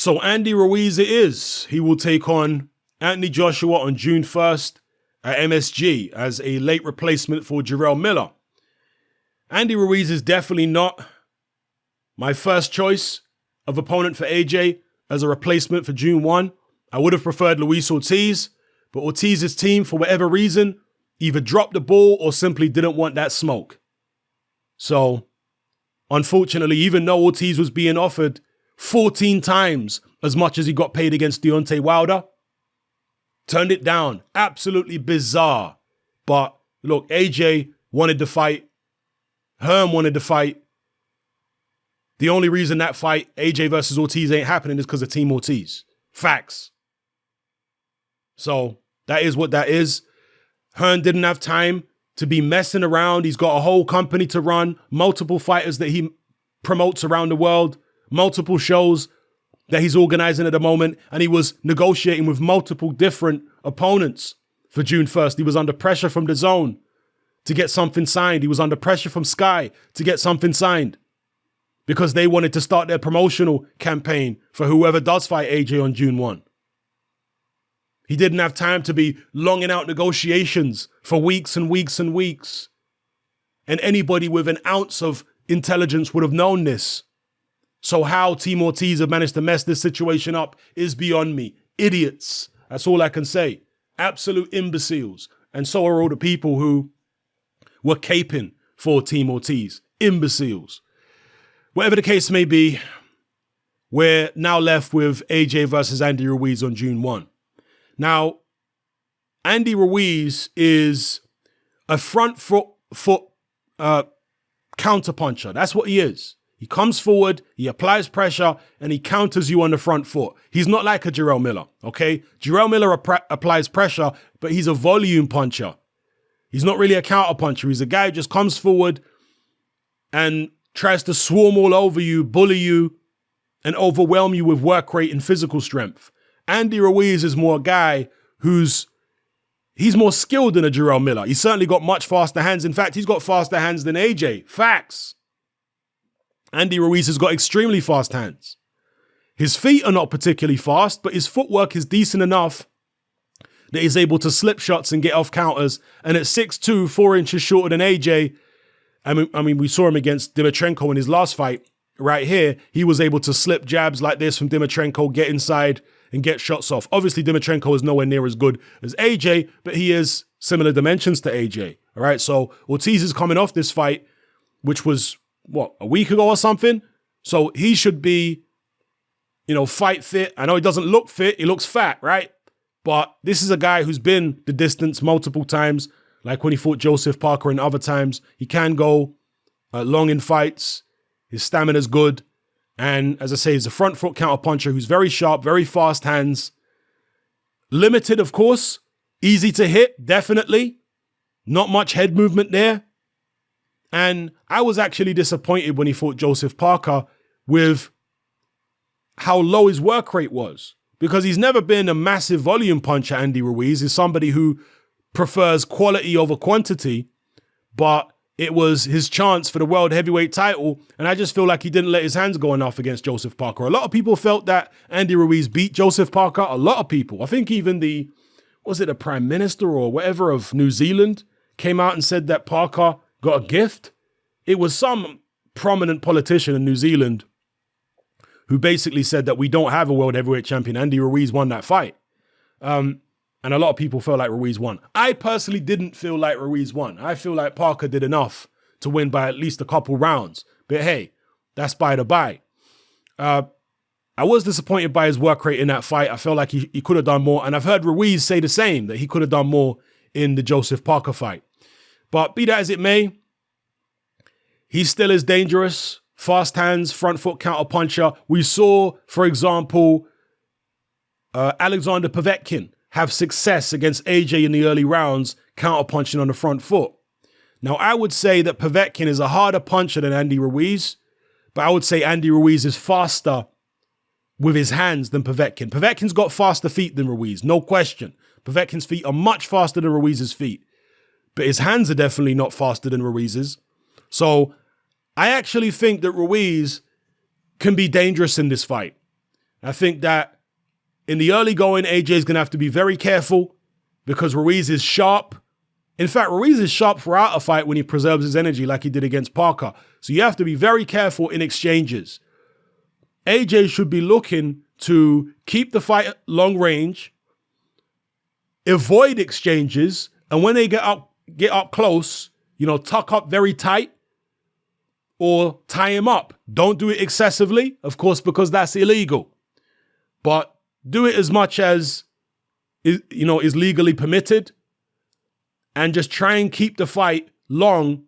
So Andy Ruiz it is. He will take on Anthony Joshua on June 1st at MSG as a late replacement for Jarrell Miller. Andy Ruiz is definitely not my first choice of opponent for AJ as a replacement for June 1. I would have preferred Luis Ortiz, but Ortiz's team, for whatever reason, either dropped the ball or simply didn't want that smoke. So, unfortunately, even though Ortiz was being offered 14 times as much as he got paid against Deontay Wilder, turned it down. Absolutely bizarre. But look, AJ wanted to fight. Herm wanted to fight. The only reason that fight, AJ versus Ortiz, ain't happening is because of Team Ortiz. Facts. So that is what that is. Hearn didn't have time to be messing around. He's got a whole company to run, multiple fighters that he promotes around the world, multiple shows that he's organizing at the moment, and he was negotiating with multiple different opponents for June 1st. He was under pressure from DAZN to get something signed. He was under pressure from Sky to get something signed because they wanted to start their promotional campaign for whoever does fight AJ on June 1. He didn't have time to be longing out negotiations for weeks and weeks and weeks. And anybody with an ounce of intelligence would have known this. So how Team Ortiz have managed to mess this situation up is beyond me. Idiots. That's all I can say. Absolute imbeciles. And so are all the people who were caping for Team Ortiz. Imbeciles. Whatever the case may be, we're now left with AJ versus Andy Ruiz on June 1. Now, Andy Ruiz is a front foot counterpuncher. That's what he is. He comes forward, he applies pressure, and he counters you on the front foot. He's not like a Jarrell Miller, okay? Jarrell Miller applies pressure, but he's a volume puncher. He's not really a counterpuncher. He's a guy who just comes forward and tries to swarm all over you, bully you, and overwhelm you with work rate and physical strength. Andy Ruiz is more a guy he's more skilled than a Jarrell Miller. He's certainly got much faster hands. In fact, he's got faster hands than AJ. Facts. Andy Ruiz has got extremely fast hands. His feet are not particularly fast, but his footwork is decent enough that he's able to slip shots and get off counters. And at 6'2", 4 inches shorter than AJ, I mean, we saw him against Dimitrenko in his last fight right here. He was able to slip jabs like this from Dimitrenko, get inside and get shots off. Obviously, Dimitrenko is nowhere near as good as AJ, but he is similar dimensions to AJ. All right, so Ortiz is coming off this fight, which was, what, a week ago or something? So he should be, fight fit. I know he doesn't look fit. He looks fat, right? But this is a guy who's been the distance multiple times, like when he fought Joseph Parker and other times. He can go long in fights. His stamina's good. And as I say, he's a front foot counterpuncher who's very sharp, very fast hands. Limited, of course. Easy to hit, definitely. Not much head movement there. And I was actually disappointed when he fought Joseph Parker with how low his work rate was. Because he's never been a massive volume puncher, Andy Ruiz. He's somebody who prefers quality over quantity. But it was his chance for the world heavyweight title, and I just feel like he didn't let his hands go enough against Joseph Parker. A lot of people felt that Andy Ruiz beat Joseph Parker. A lot of people. I think even the Prime Minister or whatever of New Zealand came out and said that Parker got a gift. It was some prominent politician in New Zealand who basically said that we don't have a world heavyweight champion. Andy Ruiz won that fight. And a lot of people felt like Ruiz won. I personally didn't feel like Ruiz won. I feel like Parker did enough to win by at least a couple rounds. But hey, that's by the by. I was disappointed by his work rate in that fight. I felt like he could have done more. And I've heard Ruiz say the same, that he could have done more in the Joseph Parker fight. But be that as it may, he still is dangerous. Fast hands, front foot counter puncher. We saw, for example, Alexander Povetkin have success against AJ in the early rounds, counter-punching on the front foot. Now, I would say that Povetkin is a harder puncher than Andy Ruiz, but I would say Andy Ruiz is faster with his hands than Povetkin. Povetkin's got faster feet than Ruiz, no question. Povetkin's feet are much faster than Ruiz's feet, but his hands are definitely not faster than Ruiz's. So I actually think that Ruiz can be dangerous in this fight. I think that in the early going, AJ is going to have to be very careful because Ruiz is sharp. In fact, Ruiz is sharp throughout a fight when he preserves his energy like he did against Parker. So you have to be very careful in exchanges. AJ should be looking to keep the fight long range, avoid exchanges, and when they get up close, tuck up very tight or tie him up. Don't do it excessively, of course, because that's illegal. But do it as much as is legally permitted, and just try and keep the fight long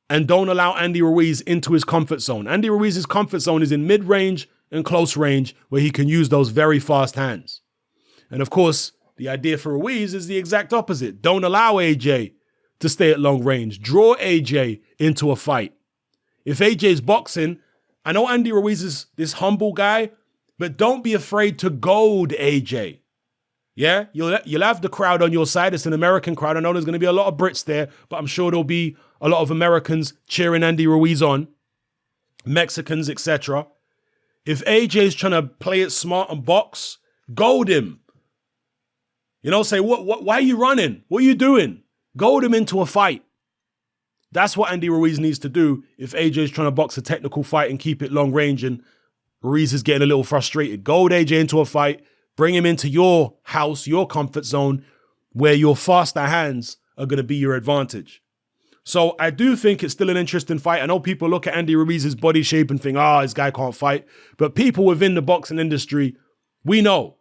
and don't allow Andy Ruiz into his comfort zone. Andy Ruiz's comfort zone is in mid-range and close range where he can use those very fast hands. And of course, the idea for Ruiz is the exact opposite. Don't allow AJ to stay at long range. Draw AJ into a fight. If AJ's boxing, I know Andy Ruiz is this humble guy, but don't be afraid to goad AJ. Yeah, you'll have the crowd on your side. It's an American crowd. I know there's going to be a lot of Brits there, but I'm sure there'll be a lot of Americans cheering Andy Ruiz on, Mexicans, etc. If AJ's trying to play it smart and box, goad him. Say, why are you running? What are you doing? Goad him into a fight. That's what Andy Ruiz needs to do if AJ's trying to box a technical fight and keep it long range and Ruiz is getting a little frustrated. Goad AJ into a fight. Bring him into your house, your comfort zone, where your faster hands are going to be your advantage. So I do think it's still an interesting fight. I know people look at Andy Ruiz's body shape and think, this guy can't fight. But people within the boxing industry, we know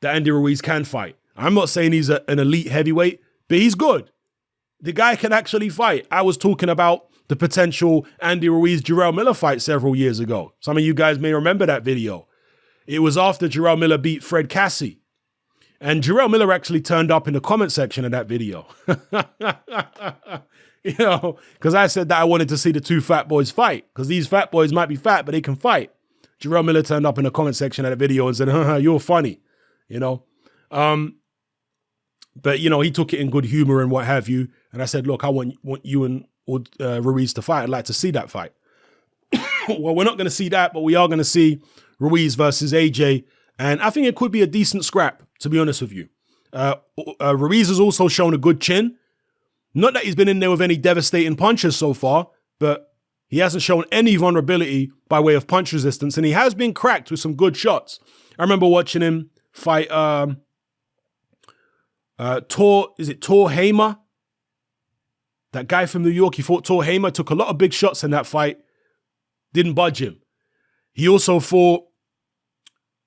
that Andy Ruiz can fight. I'm not saying he's an elite heavyweight, but he's good. The guy can actually fight. I was talking about the potential Andy Ruiz-Jarrell Miller fight several years ago. Some of you guys may remember that video. It was after Jarrell Miller beat Fred Cassie. And Jarrell Miller actually turned up in the comment section of that video. Because I said that I wanted to see the two fat boys fight. Because these fat boys might be fat, but they can fight. Jarrell Miller turned up in the comment section of that video and said, you're funny. But, he took it in good humor and what have you. And I said, look, I want you and Ruiz to fight. I'd like to see that fight. Well, we're not going to see that, but we are going to see Ruiz versus AJ. And I think it could be a decent scrap, to be honest with you. Ruiz has also shown a good chin. Not that he's been in there with any devastating punches so far, but he hasn't shown any vulnerability by way of punch resistance. And he has been cracked with some good shots. I remember watching him fight Tor Hamer? That guy from New York, he fought Tor Hamer, took a lot of big shots in that fight. Didn't budge him. He also fought,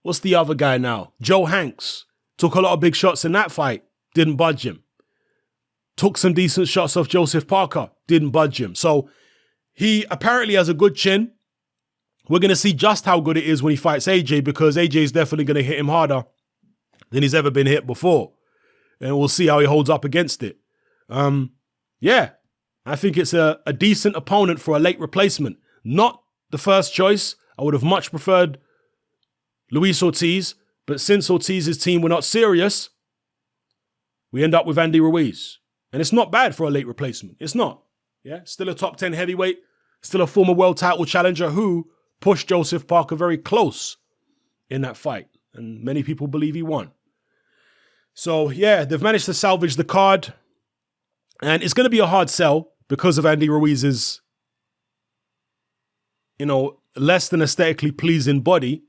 what's the other guy now? Joe Hanks. Took a lot of big shots in that fight. Didn't budge him. Took some decent shots off Joseph Parker. Didn't budge him. So he apparently has a good chin. We're going to see just how good it is when he fights AJ, because AJ is definitely going to hit him harder than he's ever been hit before. And we'll see how he holds up against it. I think it's a decent opponent for a late replacement. Not the first choice. I would have much preferred Luis Ortiz, but since Ortiz's team were not serious, we end up with Andy Ruiz. And it's not bad for a late replacement. It's not. Yeah, still a top 10 heavyweight, still a former world title challenger who pushed Joseph Parker very close in that fight. And many people believe he won. So yeah, they've managed to salvage the card. And it's going to be a hard sell because of Andy Ruiz's, less than aesthetically pleasing body.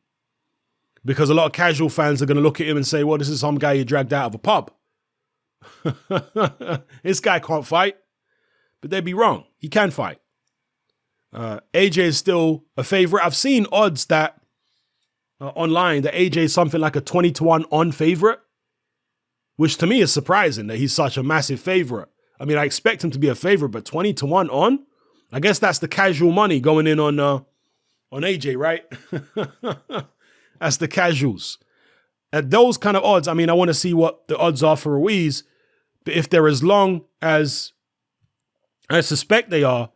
Because a lot of casual fans are going to look at him and say, well, this is some guy you dragged out of a pub. This guy can't fight. But they'd be wrong. He can fight. AJ is still a favorite. I've seen odds that online that AJ is something like a 20-1 on favorite, which to me is surprising that he's such a massive favorite. I mean, I expect him to be a favorite, but 20-1 on? I guess that's the casual money going in on AJ, right? That's the casuals. At those kind of odds, I mean, I want to see what the odds are for Ruiz, but if they're as long as I suspect they are,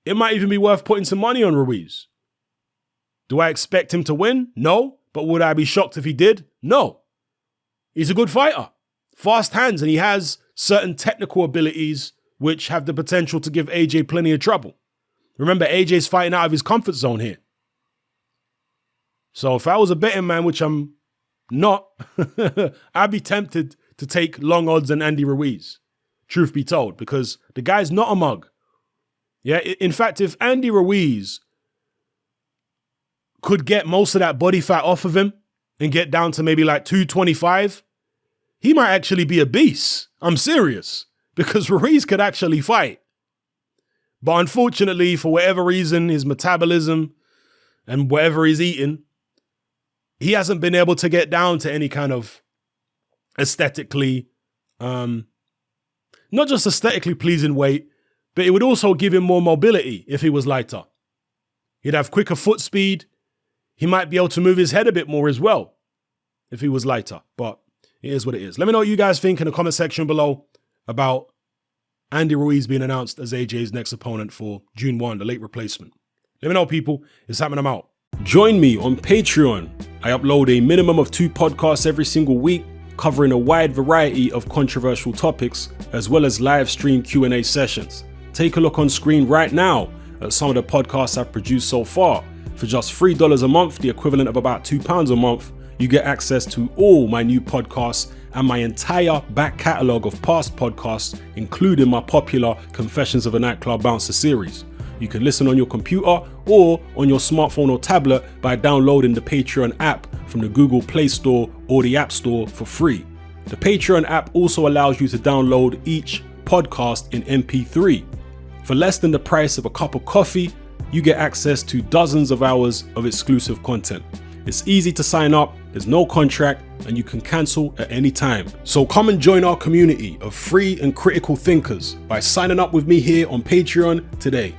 it might even be worth putting some money on Ruiz. Do I expect him to win? No. But would I be shocked if he did? No. He's a good fighter. Fast hands, and he has certain technical abilities which have the potential to give AJ, 'J plenty of trouble. Remember, AJ's fighting out of his comfort zone here. So if I was a betting man, which I'm not, I'd be tempted to take long odds on Andy Ruiz, truth be told, because the guy's not a mug. Yeah, in fact, if Andy Ruiz could get most of that body fat off of him and get down to maybe like 225, he might actually be a beast. I'm serious, because Ruiz could actually fight. But unfortunately, for whatever reason, his metabolism and whatever he's eating, he hasn't been able to get down to any kind of aesthetically, not just aesthetically pleasing weight, but it would also give him more mobility if he was lighter. He'd have quicker foot speed. He might be able to move his head a bit more as well if he was lighter, but it is what it is. Let me know what you guys think in the comment section below about Andy Ruiz being announced as AJ's next opponent for June 1, the late replacement. Let me know, people. It's happening. I'm out. Join me on Patreon. I upload a minimum of 2 podcasts every single week, covering a wide variety of controversial topics, as well as live stream Q&A sessions. Take a look on screen right now at some of the podcasts I've produced so far. For just $3 a month, the equivalent of about £2 a month, you get access to all my new podcasts and my entire back catalogue of past podcasts, including my popular Confessions of a Nightclub Bouncer series. You can listen on your computer or on your smartphone or tablet by downloading the Patreon app from the Google Play Store or the App Store for free. The Patreon app also allows you to download each podcast in MP3. For less than the price of a cup of coffee, you get access to dozens of hours of exclusive content. It's easy to sign up, there's no contract, and you can cancel at any time. So come and join our community of free and critical thinkers by signing up with me here on Patreon today.